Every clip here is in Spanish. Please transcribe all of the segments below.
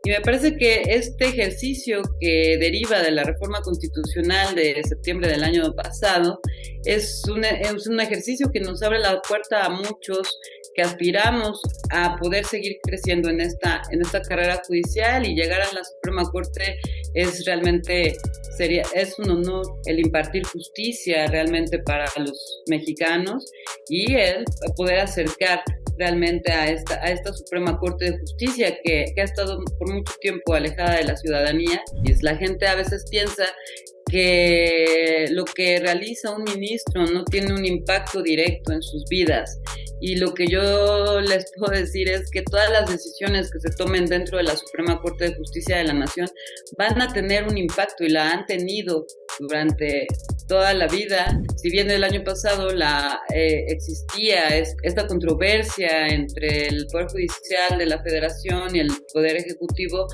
Y me parece que este ejercicio que deriva de la reforma constitucional de septiembre del año pasado es un ejercicio que nos abre la puerta a muchos que aspiramos a poder seguir creciendo en esta carrera judicial y llegar a la Suprema Corte es realmente es un honor el impartir justicia realmente para los mexicanos y el poder acercar realmente a esta Suprema Corte de Justicia que ha estado por mucho tiempo alejada de la ciudadanía. Y la gente a veces piensa que lo que realiza un ministro no tiene un impacto directo en sus vidas. Y lo que yo les puedo decir es que todas las decisiones que se tomen dentro de la Suprema Corte de Justicia de la Nación van a tener un impacto y la han tenido durante toda la vida. Si bien el año pasado existía esta controversia entre el Poder Judicial de la Federación y el Poder Ejecutivo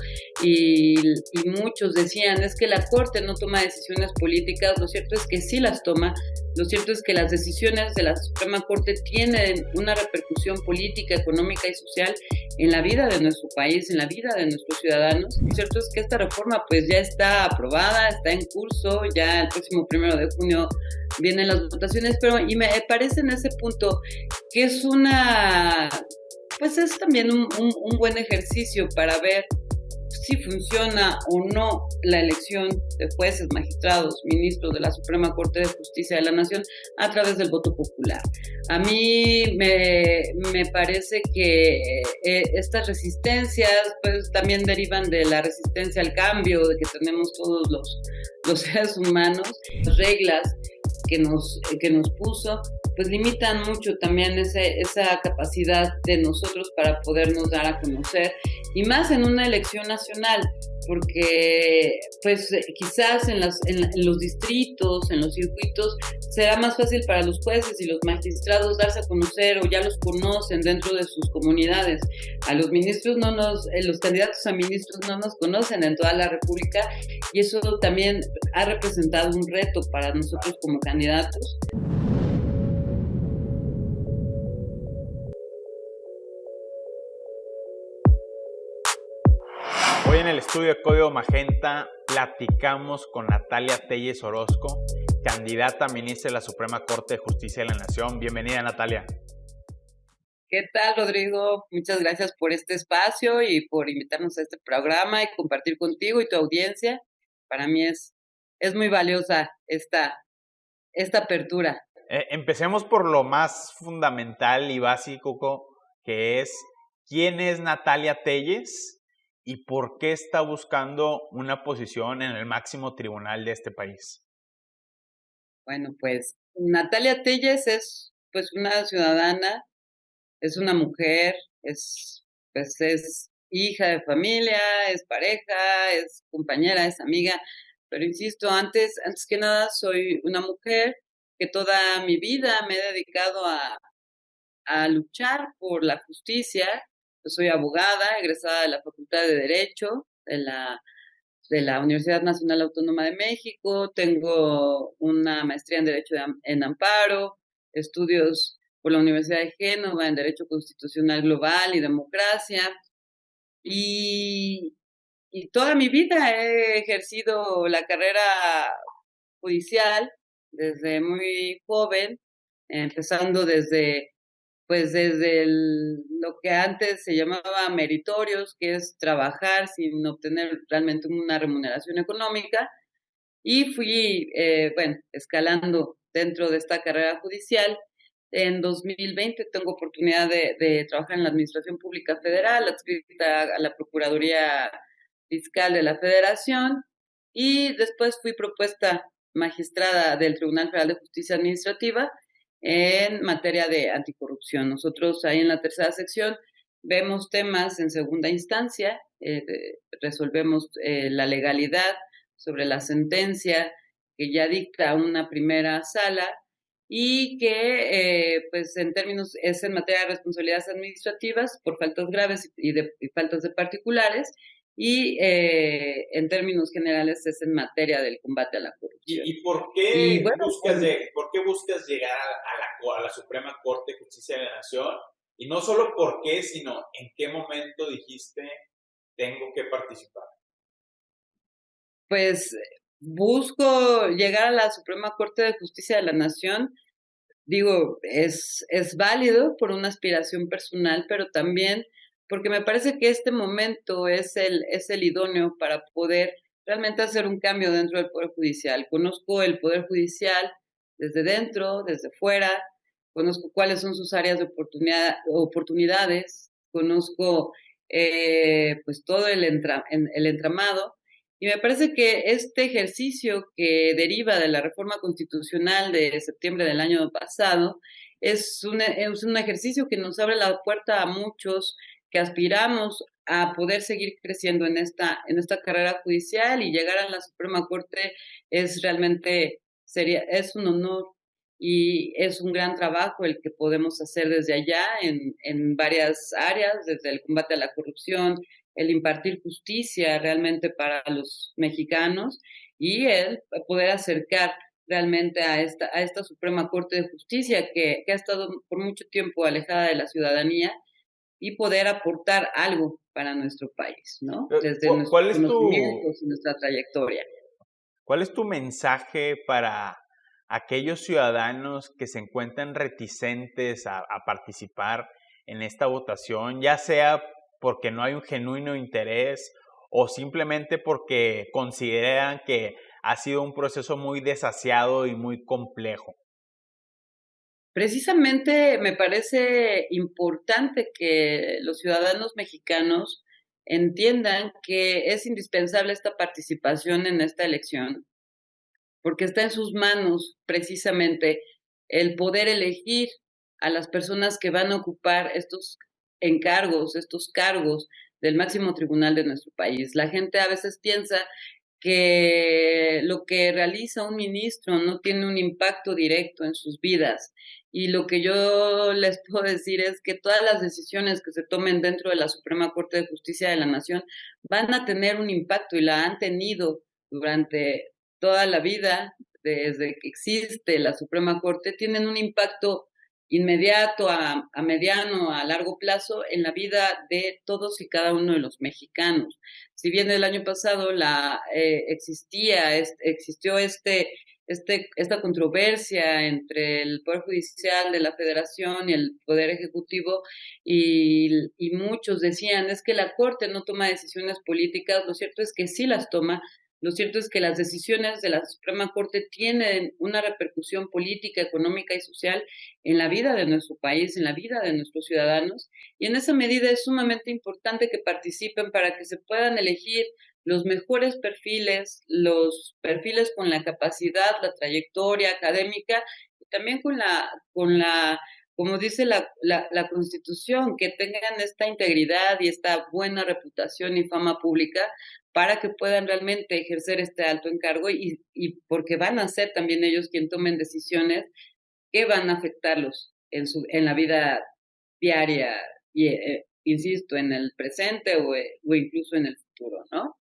y muchos decían es que la Corte no toma decisiones políticas, lo cierto es que sí las toma. Lo cierto es que las decisiones de la Suprema Corte tienen una repercusión política, económica y social en la vida de nuestro país, en la vida de nuestros ciudadanos. Lo cierto es que esta reforma pues ya está aprobada, está en curso, ya el próximo 1 de junio vienen las votaciones, y me parece en ese punto que pues es también un buen ejercicio para ver si funciona o no la elección de jueces, magistrados, ministros de la Suprema Corte de Justicia de la Nación a través del voto popular. A mí me parece que estas resistencias pues también derivan de la resistencia al cambio de que tenemos todos los seres humanos, las reglas que nos puso, pues limitan mucho también esa capacidad de nosotros para podernos dar a conocer, y más en una elección nacional, porque pues quizás en los distritos, en los circuitos, será más fácil para los jueces y los magistrados darse a conocer o ya los conocen dentro de sus comunidades. A los ministros los candidatos a ministros no nos conocen en toda la República, y eso también ha representado un reto para nosotros como candidatos. Hoy en el estudio de Código Magenta platicamos con Natalia Telles Orozco, candidata a ministra de la Suprema Corte de Justicia de la Nación. Bienvenida, Natalia. ¿Qué tal, Rodrigo? Muchas gracias por este espacio y por invitarnos a este programa y compartir contigo y tu audiencia. Para mí es muy valiosa esta apertura. Empecemos por lo más fundamental y básico, que es ¿quién es Natalia Telles y por qué está buscando una posición en el máximo tribunal de este país? Bueno, pues Natalia Telles es pues una ciudadana, es una mujer, es hija de familia, es pareja, es compañera, es amiga, pero insisto, antes que nada soy una mujer que toda mi vida me he dedicado a luchar por la justicia. Yo soy abogada, egresada de la Facultad de Derecho de la Universidad Nacional Autónoma de México, tengo una maestría en Derecho en Amparo, estudios por la Universidad de Génova en Derecho Constitucional Global y Democracia, y toda mi vida he ejercido la carrera judicial desde muy joven, empezando desde lo que antes se llamaba meritorios, que es trabajar sin obtener realmente una remuneración económica, y fui, escalando dentro de esta carrera judicial. En 2020 tengo oportunidad de trabajar en la Administración Pública Federal, adscrita a la Procuraduría Fiscal de la Federación, y después fui propuesta magistrada del Tribunal Federal de Justicia Administrativa en materia de anticorrupción. Nosotros ahí en la tercera sección vemos temas en segunda instancia, resolvemos la legalidad sobre la sentencia que ya dicta una primera sala, y que pues en términos es en materia de responsabilidades administrativas por faltas graves y faltas de particulares, y en términos generales es en materia del combate a la corrupción. ¿Y por qué buscas llegar a la Suprema Corte de Justicia de la Nación? Y no solo por qué, sino en qué momento dijiste tengo que participar? Pues busco llegar a la Suprema Corte de Justicia de la Nación. Digo, es válido por una aspiración personal, pero también porque me parece que este momento es el idóneo para poder realmente hacer un cambio dentro del Poder Judicial. Conozco el Poder Judicial desde dentro, desde fuera, conozco cuáles son sus áreas de oportunidades, conozco pues todo el entramado. Y me parece que este ejercicio que deriva de la reforma constitucional de septiembre del año pasado es un ejercicio que nos abre la puerta a muchos que aspiramos a poder seguir creciendo en esta carrera judicial y llegar a la Suprema Corte es realmente, es un honor y es un gran trabajo el que podemos hacer desde allá en varias áreas, desde el combate a la corrupción, el impartir justicia realmente para los mexicanos y el poder acercar realmente a esta Suprema Corte de Justicia que ha estado por mucho tiempo alejada de la ciudadanía y poder aportar algo para nuestro país, ¿no? Desde nuestros ¿Cuál es conocimientos y nuestra trayectoria. cuál es tu mensaje para aquellos ciudadanos que se encuentran reticentes a participar en esta votación, ya sea porque no hay un genuino interés o simplemente porque consideran que ha sido un proceso muy desasiado y muy complejo? Precisamente me parece importante que los ciudadanos mexicanos entiendan que es indispensable esta participación en esta elección, porque está en sus manos precisamente el poder elegir a las personas que van a ocupar estos encargos, estos cargos del máximo tribunal de nuestro país. La gente a veces piensa que lo que realiza un ministro no tiene un impacto directo en sus vidas. Y lo que yo les puedo decir es que todas las decisiones que se tomen dentro de la Suprema Corte de Justicia de la Nación van a tener un impacto y la han tenido durante toda la vida, desde que existe la Suprema Corte, tienen un impacto inmediato, a mediano, a largo plazo en la vida de todos y cada uno de los mexicanos. Si bien el año pasado existió esta controversia entre el Poder Judicial de la Federación y el Poder Ejecutivo, y muchos decían, es que la Corte no toma decisiones políticas, lo cierto es que sí las toma, lo cierto es que las decisiones de la Suprema Corte tienen una repercusión política, económica y social en la vida de nuestro país, en la vida de nuestros ciudadanos, y en esa medida es sumamente importante que participen para que se puedan elegir los mejores perfiles, los perfiles con la capacidad, la trayectoria académica, y también como dice la Constitución, que tengan esta integridad y esta buena reputación y fama pública para que puedan realmente ejercer este alto encargo y porque van a ser también ellos quien tomen decisiones que van a afectarlos en la vida diaria y, insisto, en el presente o incluso en el futuro, ¿no?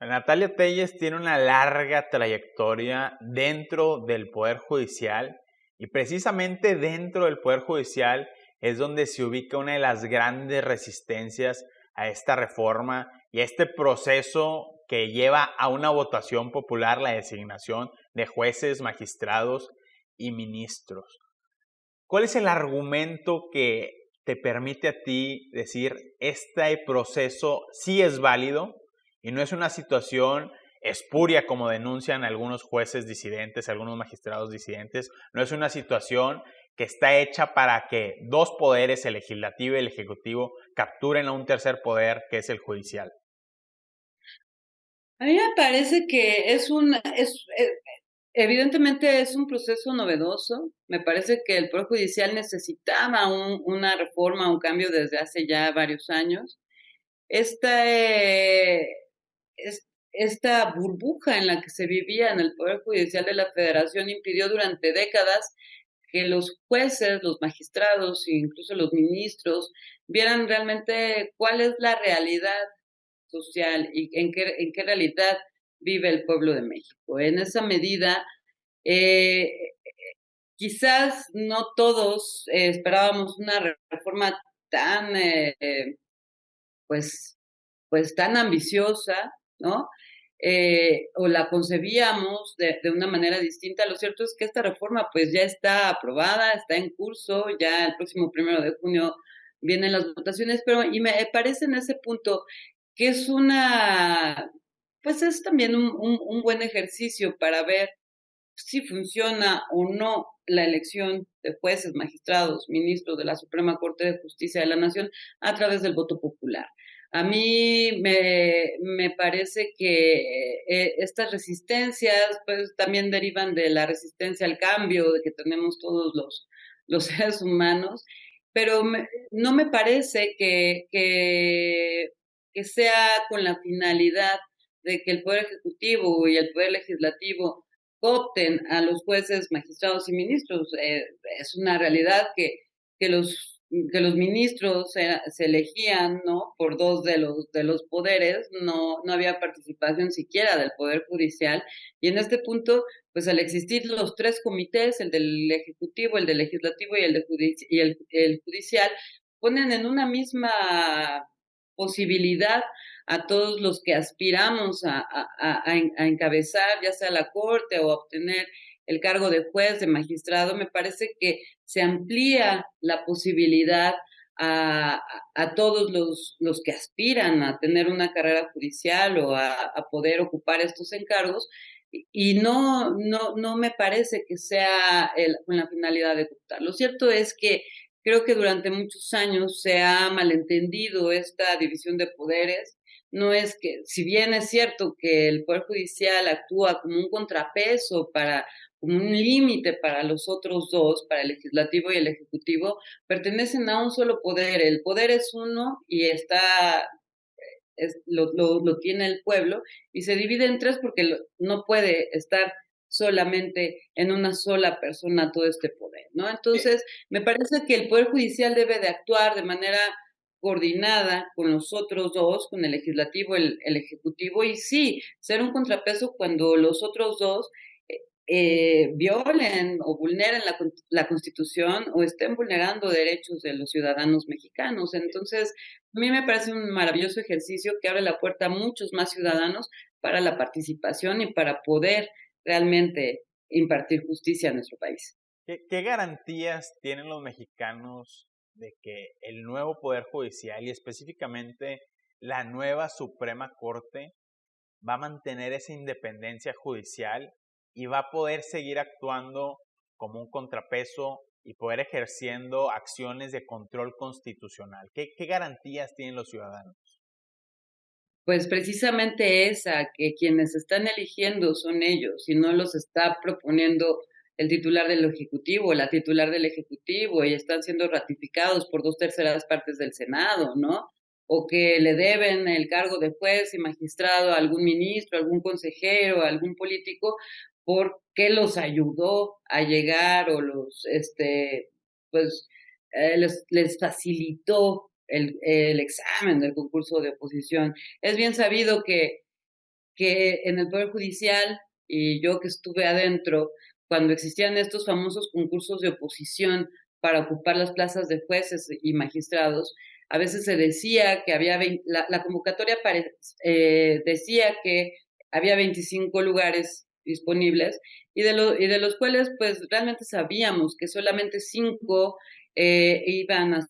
Natalia Telles tiene una larga trayectoria dentro del Poder Judicial y precisamente dentro del Poder Judicial es donde se ubica una de las grandes resistencias a esta reforma y a este proceso que lleva a una votación popular la designación de jueces, magistrados y ministros. ¿Cuál es el argumento que te permite a ti decir este proceso sí es válido y no es una situación espuria como denuncian algunos jueces disidentes, algunos magistrados disidentes? No es una situación que está hecha para que dos poderes, el legislativo y el ejecutivo, capturen a un tercer poder que es el judicial. A mí me parece que evidentemente es un proceso novedoso. Me parece que el Poder Judicial necesitaba una reforma, un cambio desde hace ya varios años. Esta, esta burbuja en la que se vivía en el Poder Judicial de la Federación impidió durante décadas que los jueces, los magistrados e incluso los ministros vieran realmente cuál es la realidad social y en qué realidad vive el pueblo de México. En esa medida, eh, quizás no todos esperábamos una reforma tan, pues, pues tan ambiciosa, ¿no? O la concebíamos de una manera distinta. Lo cierto es que esta reforma pues ya está aprobada, está en curso, ya el próximo 1 de junio vienen las votaciones, pero y me parece en ese punto que es pues es también un buen ejercicio para ver si funciona o no la elección de jueces, magistrados, ministros de la Suprema Corte de Justicia de la Nación a través del voto popular. A mí me parece que estas resistencias pues también derivan de la resistencia al cambio de que tenemos todos los seres humanos, pero no me parece que sea con la finalidad de que el Poder Ejecutivo y el Poder Legislativo opten a los jueces, magistrados y ministros. Es una realidad que los ministros se elegían, ¿no? Por dos de los poderes, no había participación siquiera del Poder Judicial. Y en este punto, pues al existir los tres comités, el del Ejecutivo, el del Legislativo y el Judicial, ponen en una misma posibilidad a todos los que aspiramos a encabezar, ya sea la corte o a obtener el cargo de juez, de magistrado. Me parece que se amplía la posibilidad a todos los que aspiran a tener una carrera judicial o a poder ocupar estos encargos. Y no me parece que sea con la finalidad de ocultar. Lo cierto es que creo que durante muchos años se ha malentendido esta división de poderes. No es que, si bien es cierto que el Poder Judicial actúa como un contrapeso como un límite para los otros dos, para el legislativo y el ejecutivo, pertenecen a un solo poder. El poder es uno y lo tiene el pueblo y se divide en tres porque no puede estar solamente en una sola persona todo este poder, ¿no? Entonces, me parece que el Poder Judicial debe de actuar de manera coordinada con los otros dos, con el legislativo, el ejecutivo, y sí, ser un contrapeso cuando los otros dos violen o vulneren la Constitución o estén vulnerando derechos de los ciudadanos mexicanos. Entonces, a mí me parece un maravilloso ejercicio que abre la puerta a muchos más ciudadanos para la participación y para poder realmente impartir justicia a nuestro país. ¿Qué garantías tienen los mexicanos de que el nuevo Poder Judicial y específicamente la nueva Suprema Corte va a mantener esa independencia judicial y va a poder seguir actuando como un contrapeso y poder ejerciendo acciones de control constitucional? ¿Qué garantías tienen los ciudadanos? Pues precisamente esa, que quienes están eligiendo son ellos y no los está proponiendo el titular del Ejecutivo, la titular del Ejecutivo, y están siendo ratificados por 2/3 partes del Senado, ¿no? O que le deben el cargo de juez y magistrado a algún ministro, a algún consejero, a algún político, porque los ayudó a llegar o pues, les facilitó el examen del concurso de oposición. Es bien sabido que en el Poder Judicial, y yo que estuve adentro, cuando existían estos famosos concursos de oposición para ocupar las plazas de jueces y magistrados, a veces se decía que la convocatoria decía que había 25 lugares disponibles y de los cuales pues realmente sabíamos que solamente 5 iban a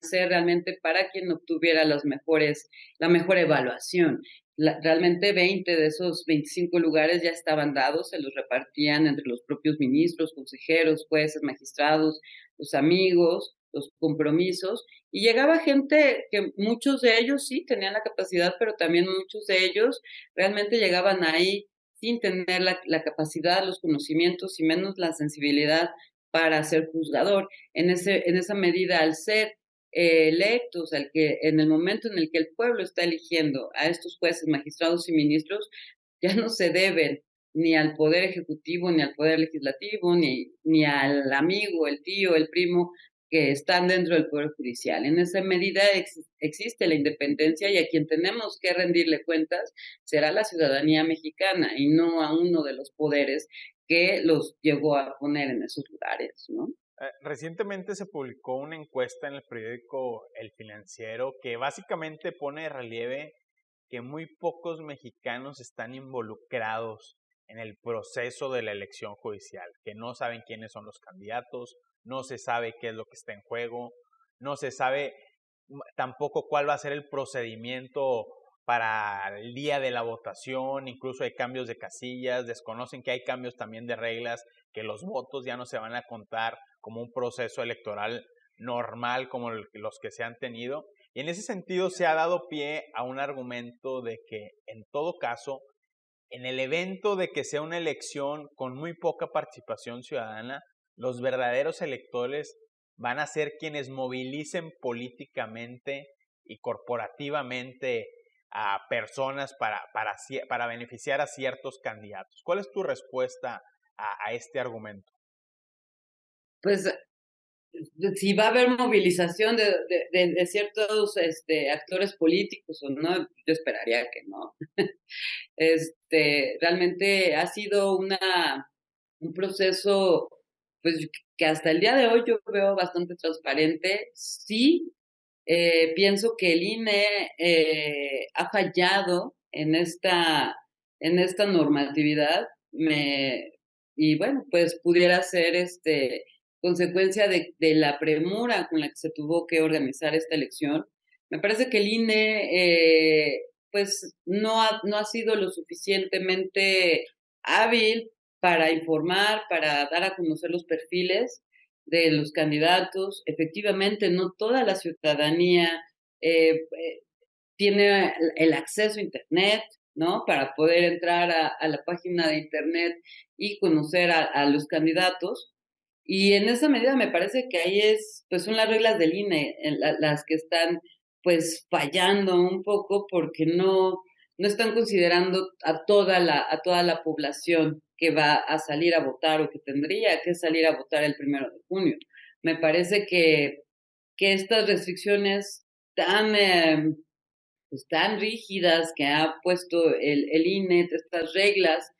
ser realmente para quien obtuviera la mejor evaluación. Realmente 20 de esos 25 lugares ya estaban dados, se los repartían entre los propios ministros, consejeros, jueces, magistrados, los amigos, los compromisos, y llegaba gente que muchos de ellos sí tenían la capacidad, pero también muchos de ellos realmente llegaban ahí sin tener la capacidad, los conocimientos y menos la sensibilidad para ser juzgador. En esa medida, al ser electos, en el momento en el que el pueblo está eligiendo a estos jueces, magistrados y ministros, ya no se deben ni al poder ejecutivo, ni al poder legislativo, ni al amigo, el tío, el primo que están dentro del poder judicial. En esa medida existe la independencia y a quien tenemos que rendirle cuentas será la ciudadanía mexicana y no a uno de los poderes que los llegó a poner en esos lugares, ¿no? Recientemente se publicó una encuesta en el periódico El Financiero que básicamente pone de relieve que muy pocos mexicanos están involucrados en el proceso de la elección judicial, que no saben quiénes son los candidatos, no se sabe qué es lo que está en juego, no se sabe tampoco cuál va a ser el procedimiento para el día de la votación, incluso hay cambios de casillas, desconocen que hay cambios también de reglas, que los votos ya no se van a contar como un proceso electoral normal como los que se han tenido. Y en ese sentido se ha dado pie a un argumento de que en todo caso, en el evento de que sea una elección con muy poca participación ciudadana, los verdaderos electores van a ser quienes movilicen políticamente y corporativamente a personas para beneficiar a ciertos candidatos. ¿Cuál es tu respuesta a este argumento? Pues si va a haber movilización de ciertos actores políticos o no, yo esperaría que no. Realmente ha sido un proceso, pues, que hasta el día de hoy yo veo bastante transparente. Sí, pienso que el INE ha fallado en esta normatividad. Y bueno, pues pudiera ser consecuencia de la premura con la que se tuvo que organizar esta elección. Me parece que el INE pues no ha sido lo suficientemente hábil para informar, para dar a conocer los perfiles de los candidatos. Efectivamente, no toda la ciudadanía tiene el acceso a Internet, ¿no? Para poder entrar a la página de Internet y conocer a los candidatos. Y en esa medida me parece que ahí pues son las reglas del INE las que están pues fallando un poco porque no están considerando a toda la población que va a salir a votar o que tendría que salir a votar el 1 de junio. Me parece que estas restricciones pues, tan rígidas que ha puesto el INE, estas reglas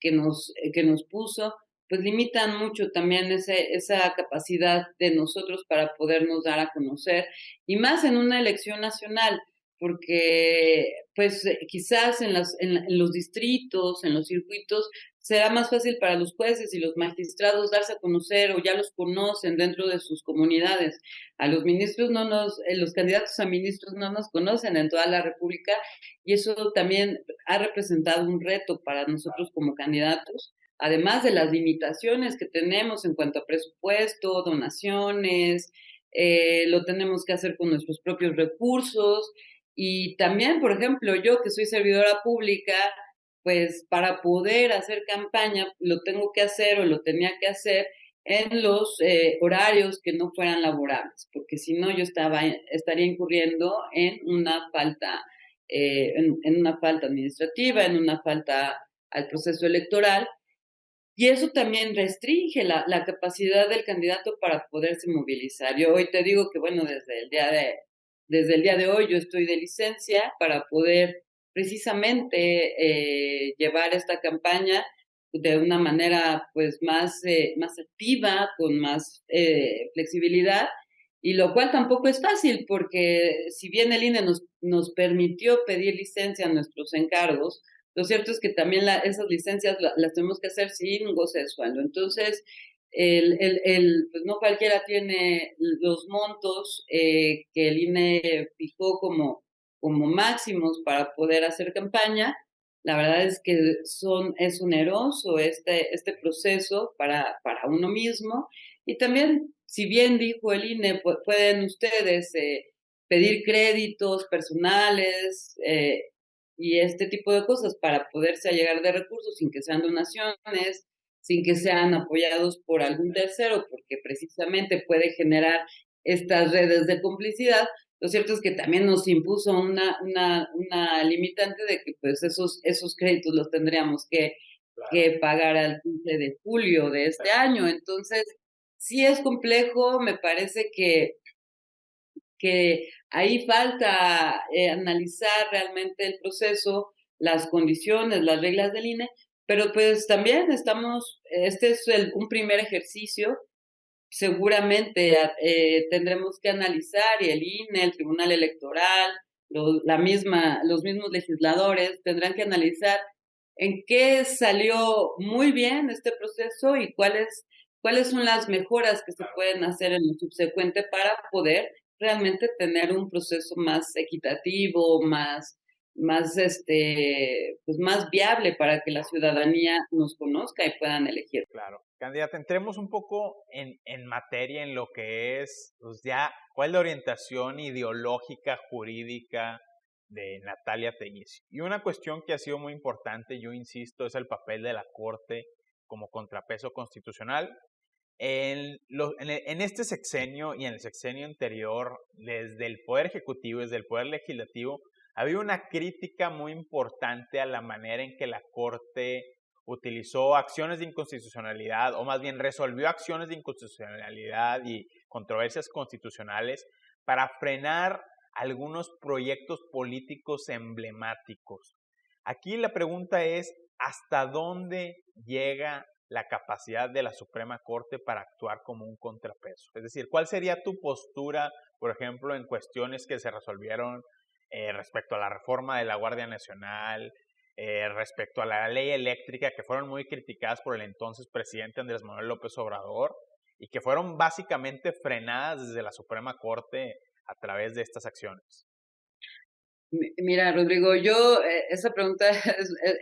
que nos puso, pues limitan mucho también esa capacidad de nosotros para podernos dar a conocer, y más en una elección nacional, porque pues quizás en los distritos, en los circuitos, será más fácil para los jueces y los magistrados darse a conocer o ya los conocen dentro de sus comunidades. A los ministros los candidatos a ministros no nos conocen en toda la República, y eso también ha representado un reto para nosotros como candidatos, además de las limitaciones que tenemos en cuanto a presupuesto, donaciones. Lo tenemos que hacer con nuestros propios recursos. Y también, por ejemplo, yo que soy servidora pública, pues para poder hacer campaña lo tengo que hacer o lo tenía que hacer en los horarios que no fueran laborables, porque si no yo estaría incurriendo en una falta, en una falta administrativa, en una falta al proceso electoral, y eso también restringe la capacidad del candidato para poderse movilizar. Yo hoy te digo que, bueno, desde el día de hoy yo estoy de licencia para poder precisamente llevar esta campaña de una manera pues más activa, con más flexibilidad, y lo cual tampoco es fácil, porque si bien el INE nos permitió pedir licencia a nuestros encargos, lo cierto es que también esas licencias las tenemos que hacer sin goce de sueldo. Entonces, pues no cualquiera tiene los montos que el INE fijó como máximos para poder hacer campaña. La verdad es que es oneroso este proceso para uno mismo. Y también, si bien dijo el INE, pueden ustedes pedir créditos personales y este tipo de cosas para poderse allegar de recursos sin que sean donaciones, sin que sean apoyados por algún tercero, porque precisamente puede generar estas redes de complicidad. Lo cierto es que también nos impuso una limitante de que pues esos créditos los tendríamos que pagar al 15 de julio de este año. Entonces, sí es complejo. Me parece que ahí falta analizar realmente el proceso, las condiciones, las reglas del INE, pero pues también este es un primer ejercicio. Seguramente tendremos que analizar, y el INE, el Tribunal Electoral, los mismos legisladores tendrán que analizar en qué salió muy bien este proceso y cuáles son las mejoras que se pueden hacer en lo subsecuente para poder realmente tener un proceso más equitativo, pues más viable para que la ciudadanía nos conozca y puedan elegir. Claro. Candidata, entremos un poco en materia en lo que es, pues ya, cuál es la orientación ideológica, jurídica de Natalia Tellez. Y una cuestión que ha sido muy importante, yo insisto, es el papel de la Corte como contrapeso constitucional. En este sexenio y en el sexenio anterior, desde el Poder Ejecutivo, desde el Poder Legislativo, había una crítica muy importante a la manera en que la Corte utilizó acciones de inconstitucionalidad, o más bien resolvió acciones de inconstitucionalidad y controversias constitucionales para frenar algunos proyectos políticos emblemáticos. Aquí la pregunta es, ¿hasta dónde llega la capacidad de la Suprema Corte para actuar como un contrapeso? Es decir, ¿cuál sería tu postura, por ejemplo, en cuestiones que se resolvieron respecto a la reforma de la Guardia Nacional, respecto a la ley eléctrica, que fueron muy criticadas por el entonces presidente Andrés Manuel López Obrador y que fueron básicamente frenadas desde la Suprema Corte a través de estas acciones? Mira, Rodrigo, esa pregunta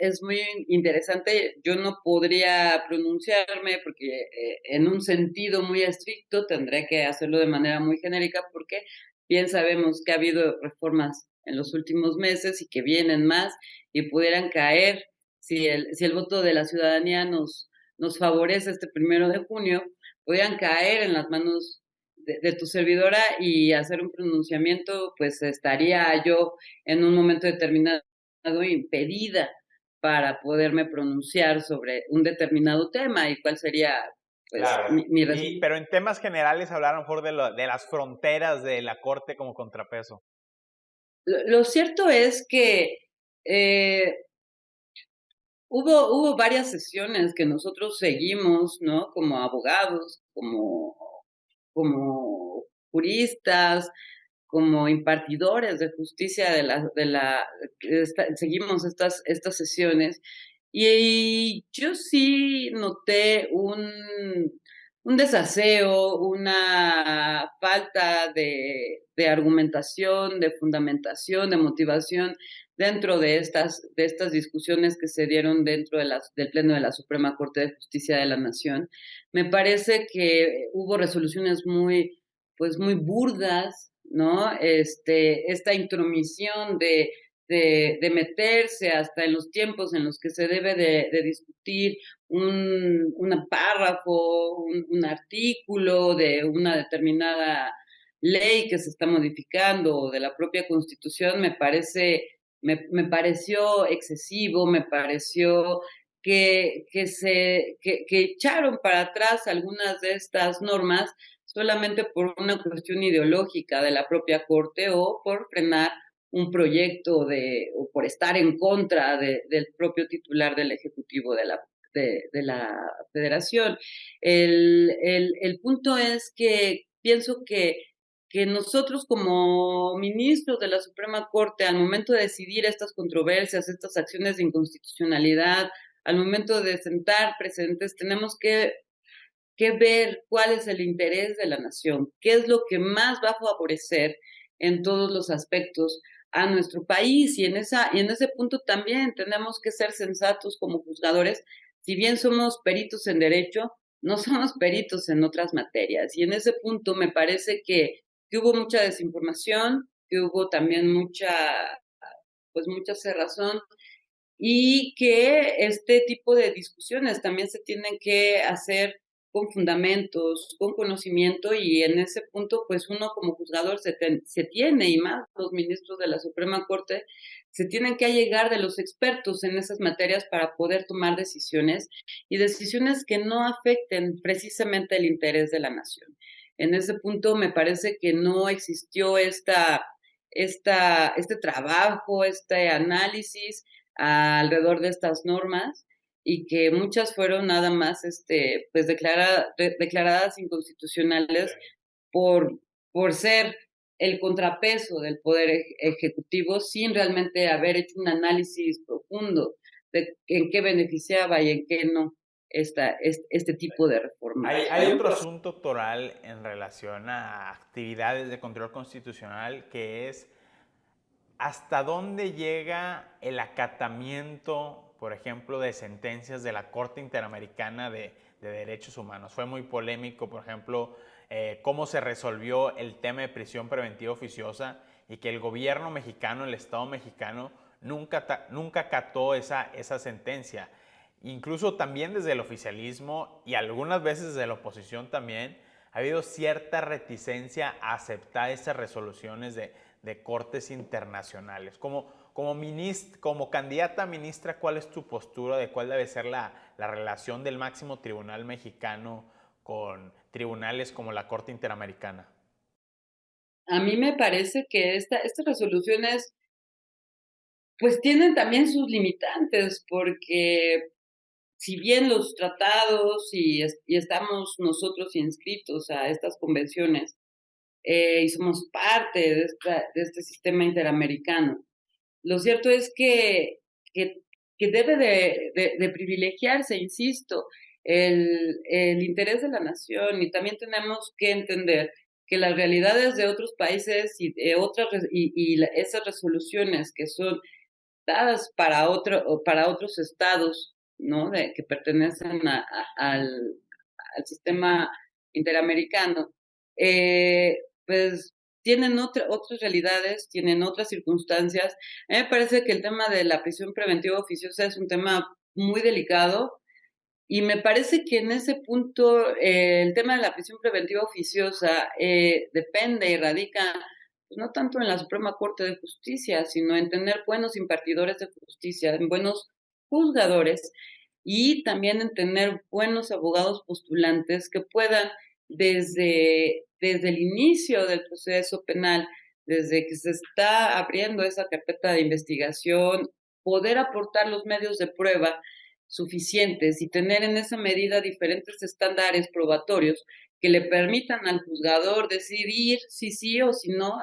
es muy interesante. Yo no podría pronunciarme porque en un sentido muy estricto tendré que hacerlo de manera muy genérica porque bien sabemos que ha habido reformas en los últimos meses y que vienen más y pudieran caer si el voto de la ciudadanía nos favorece este 1 de junio, pudieran caer en las manos de tu servidora y hacer un pronunciamiento, pues estaría yo en un momento determinado impedida para poderme pronunciar sobre un determinado tema y cuál sería pues Claro. mi respuesta. Pero en temas generales hablar a lo mejor de las fronteras de la Corte como contrapeso. Lo cierto es que eh, hubo varias sesiones que nosotros seguimos, ¿no? Como abogados, como juristas, como impartidores de justicia seguimos estas sesiones y yo sí noté un desaseo, una falta de argumentación, de fundamentación, de motivación dentro de estas discusiones que se dieron dentro del Pleno de la Suprema Corte de Justicia de la Nación. Me parece que hubo resoluciones pues muy burdas, ¿no? Esta intromisión de meterse hasta en los tiempos en los que se debe de discutir un párrafo, un artículo de una determinada ley que se está modificando o de la propia Constitución, me pareció excesivo, me pareció que echaron para atrás algunas de estas normas solamente por una cuestión ideológica de la propia Corte o por frenar un proyecto o por estar en contra del propio titular del Ejecutivo de la Federación. El punto es que pienso que nosotros como ministros de la Suprema Corte, al momento de decidir estas controversias, estas acciones de inconstitucionalidad, al momento de sentar precedentes, tenemos que ver cuál es el interés de la nación, qué es lo que más va a favorecer en todos los aspectos a nuestro país y en ese punto también tenemos que ser sensatos como juzgadores, si bien somos peritos en derecho, no somos peritos en otras materias y en ese punto me parece que hubo mucha desinformación, que hubo también mucha cerrazón y que este tipo de discusiones también se tienen que hacer con fundamentos, con conocimiento y en ese punto pues uno como juzgador se tiene y más los ministros de la Suprema Corte se tienen que allegar de los expertos en esas materias para poder tomar decisiones y decisiones que no afecten precisamente el interés de la nación. En ese punto me parece que no existió este trabajo, este análisis alrededor de estas normas y que muchas fueron nada más pues declaradas inconstitucionales por, por ser el contrapeso del poder ejecutivo sin realmente haber hecho un análisis profundo de en qué beneficiaba y en qué no este tipo de reforma. Hay otro asunto doctoral en relación a actividades de control constitucional que es hasta dónde llega el acatamiento, por ejemplo, de sentencias de la Corte Interamericana de Derechos Humanos. Fue muy polémico, por ejemplo, cómo se resolvió el tema de prisión preventiva oficiosa y que el gobierno mexicano, el Estado mexicano, nunca acató esa sentencia. Incluso también desde el oficialismo y algunas veces desde la oposición también ha habido cierta reticencia a aceptar esas resoluciones de cortes internacionales. Como candidata a ministra, ¿cuál es tu postura de cuál debe ser la relación del máximo tribunal mexicano con tribunales como la Corte Interamericana? A mí me parece que estas resoluciones pues tienen también sus limitantes, porque si bien los tratados y estamos nosotros inscritos a estas convenciones y somos parte de este sistema interamericano, lo cierto es que, que debe de privilegiarse, insisto, el interés de la nación y también tenemos que entender que las realidades de otros países y esas resoluciones que son dadas para otros estados, ¿no? Que pertenecen al sistema interamericano, pues tienen otras realidades, tienen otras circunstancias. A mí me parece que el tema de la prisión preventiva oficiosa es un tema muy delicado y me parece que en ese punto el tema de la prisión preventiva oficiosa depende y radica pues, no tanto en la Suprema Corte de Justicia, sino en tener buenos impartidores de justicia, en buenos juzgadores y también en tener buenos abogados postulantes que puedan desde el inicio del proceso penal, desde que se está abriendo esa carpeta de investigación, poder aportar los medios de prueba suficientes y tener en esa medida diferentes estándares probatorios que le permitan al juzgador decidir si sí o si no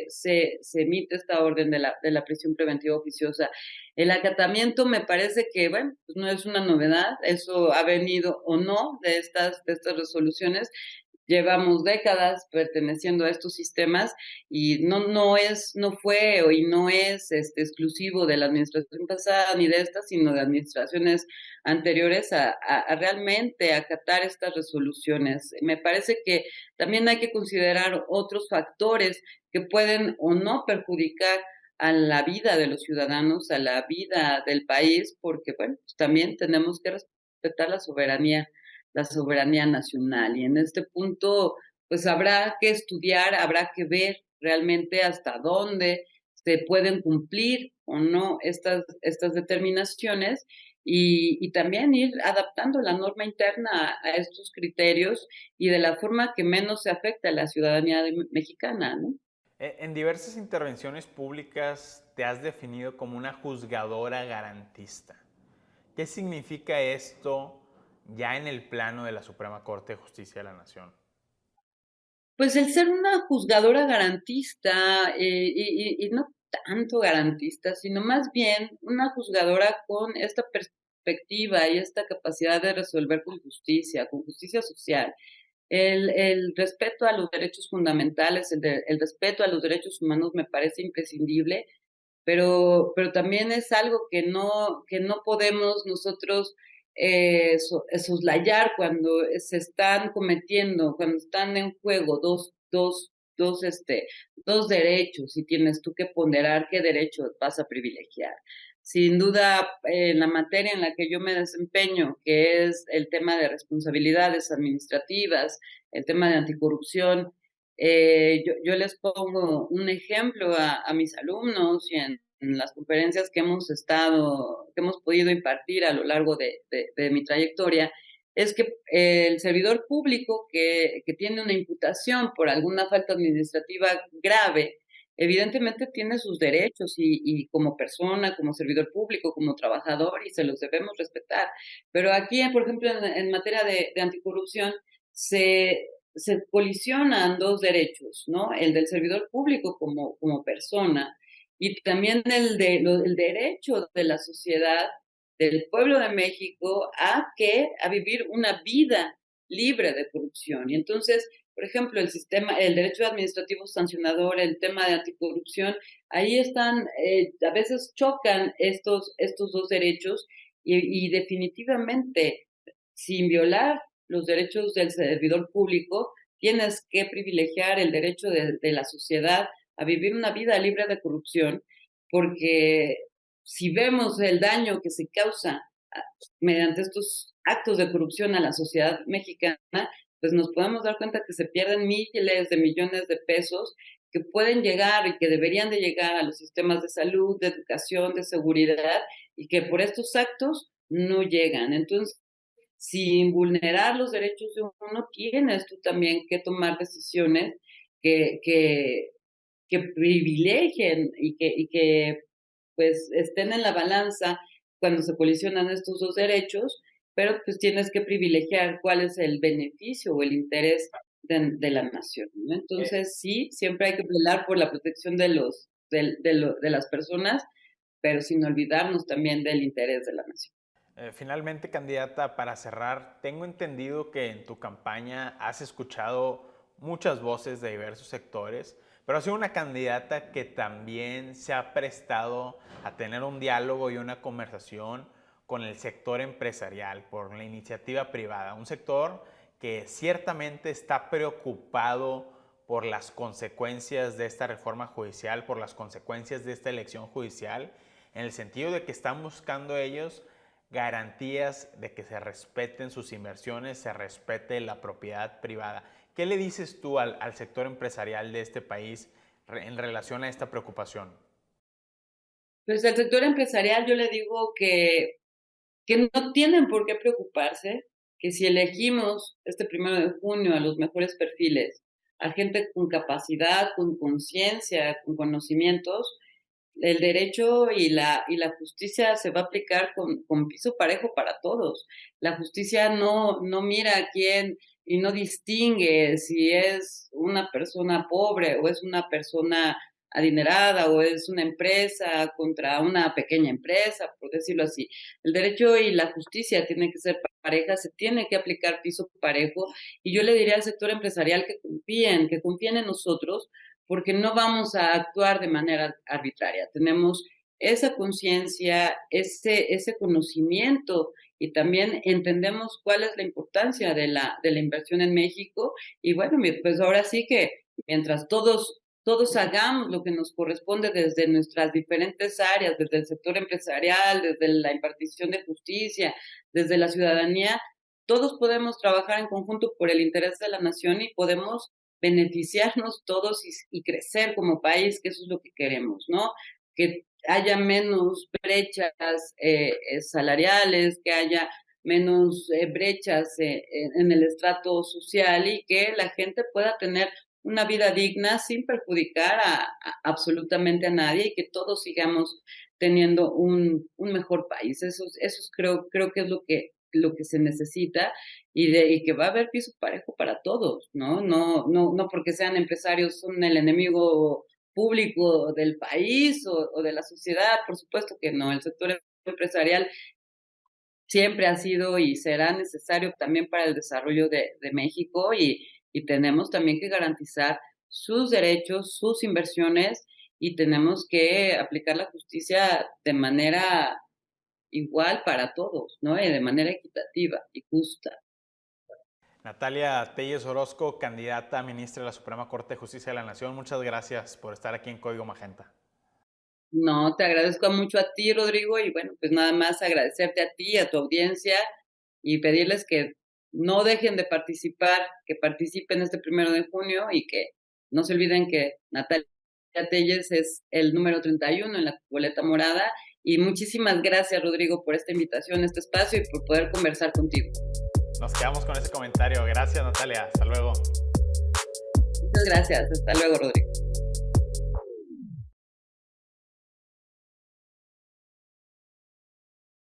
se emite esta orden de la prisión preventiva oficiosa. El acatamiento me parece que, bueno, pues no es una novedad, eso ha venido o no de estas resoluciones. Llevamos décadas perteneciendo a estos sistemas y no fue y no es exclusivo de la administración pasada ni de esta, sino de administraciones anteriores a realmente acatar estas resoluciones. Me parece que también hay que considerar otros factores que pueden o no perjudicar a la vida de los ciudadanos, a la vida del país, porque bueno, pues también tenemos que respetar la soberanía nacional. Y en este punto, pues habrá que estudiar, habrá que ver realmente hasta dónde se pueden cumplir o no estas determinaciones y también ir adaptando la norma interna a estos criterios y de la forma que menos se afecta a la ciudadanía mexicana, ¿no? En diversas intervenciones públicas te has definido como una juzgadora garantista. ¿Qué significa esto ya en el plano de la Suprema Corte de Justicia de la Nación? Pues el ser una juzgadora garantista, y no tanto garantista, sino más bien una juzgadora con esta perspectiva y esta capacidad de resolver con justicia social. El respeto a los derechos fundamentales, el respeto a los derechos humanos me parece imprescindible, pero también es algo que no podemos nosotros soslayar cuando se están cometiendo, cuando están en juego dos derechos y tienes tú que ponderar qué derecho vas a privilegiar. Sin duda, en la materia en la que yo me desempeño, que es el tema de responsabilidades administrativas, el tema de anticorrupción, yo les pongo un ejemplo a mis alumnos y en las conferencias que hemos podido impartir a lo largo de mi trayectoria, es que el servidor público que tiene una imputación por alguna falta administrativa grave, evidentemente tiene sus derechos y como persona, como servidor público, como trabajador, y se los debemos respetar. Pero aquí, por ejemplo, en materia de anticorrupción, se, se colisionan dos derechos, ¿no? El del servidor público como persona y también el derecho de la sociedad, del pueblo de México, a vivir una vida libre de corrupción. Y entonces, por ejemplo, el derecho administrativo sancionador, el tema de anticorrupción, ahí están, a veces chocan estos dos derechos y definitivamente, sin violar los derechos del servidor público, tienes que privilegiar el derecho de la sociedad a vivir una vida libre de corrupción, porque si vemos el daño que se causa mediante estos actos de corrupción a la sociedad mexicana, pues nos podemos dar cuenta que se pierden miles de millones de pesos que pueden llegar y que deberían de llegar a los sistemas de salud, de educación, de seguridad, y que por estos actos no llegan. Entonces, sin vulnerar los derechos de uno, tienes tú también que tomar decisiones que, que, que privilegien y que pues estén en la balanza cuando se colisionan estos dos derechos, pero pues tienes que privilegiar cuál es el beneficio o el interés de la nación, ¿no? Entonces sí, siempre hay que velar por la protección de las personas, pero sin olvidarnos también del interés de la nación. Finalmente, candidata, para cerrar, tengo entendido que en tu campaña has escuchado muchas voces de diversos sectores, pero has sido una candidata que también se ha prestado a tener un diálogo y una conversación con el sector empresarial, por la iniciativa privada, un sector que ciertamente está preocupado por las consecuencias de esta reforma judicial, por las consecuencias de esta elección judicial, en el sentido de que están buscando ellos garantías de que se respeten sus inversiones, se respete la propiedad privada. ¿Qué le dices tú al sector empresarial de este país en relación a esta preocupación? Pues al sector empresarial yo le digo que no tienen por qué preocuparse, que si elegimos este 1 de junio a los mejores perfiles, a gente con capacidad, con conciencia, con conocimientos, el derecho y la justicia se va a aplicar con piso parejo para todos. La justicia no mira a quién y no distingue si es una persona pobre o es una persona adinerada o es una empresa contra una pequeña empresa, por decirlo así. El derecho y la justicia tienen que ser pareja, se tiene que aplicar piso parejo, y yo le diría al sector empresarial que confíen en nosotros, porque no vamos a actuar de manera arbitraria. Tenemos esa conciencia, ese conocimiento, y también entendemos cuál es la importancia de la inversión en México. Y bueno, pues ahora sí que mientras todos hagamos lo que nos corresponde desde nuestras diferentes áreas, desde el sector empresarial, desde la impartición de justicia, desde la ciudadanía, todos podemos trabajar en conjunto por el interés de la nación y podemos beneficiarnos todos y crecer como país, que eso es lo que queremos, ¿no? Que haya menos brechas salariales, que haya menos brechas en el estrato social, y que la gente pueda tener una vida digna sin perjudicar absolutamente a nadie, y que todos sigamos teniendo un mejor país. Eso creo que es lo que se necesita, y que va a haber piso parejo para todos, ¿no? No porque sean empresarios son el enemigo público del país o de la sociedad, por supuesto que no. El sector empresarial siempre ha sido y será necesario también para el desarrollo de México, y tenemos también que garantizar sus derechos, sus inversiones, y tenemos que aplicar la justicia de manera igual para todos, ¿no? Y de manera equitativa y justa. Natalia Telles Orozco, candidata a ministra de la Suprema Corte de Justicia de la Nación, muchas gracias por estar aquí en Código Magenta. No, te agradezco mucho a ti, Rodrigo, y bueno, pues nada más agradecerte a ti, a tu audiencia, y pedirles que no dejen de participar, que participen este 1 de junio, y que no se olviden que Natalia Telles es el número 31 en la boleta morada. Y muchísimas gracias, Rodrigo, por esta invitación, este espacio, y por poder conversar contigo. Nos quedamos con ese comentario. Gracias, Natalia. Hasta luego. Muchas gracias. Hasta luego, Rodrigo.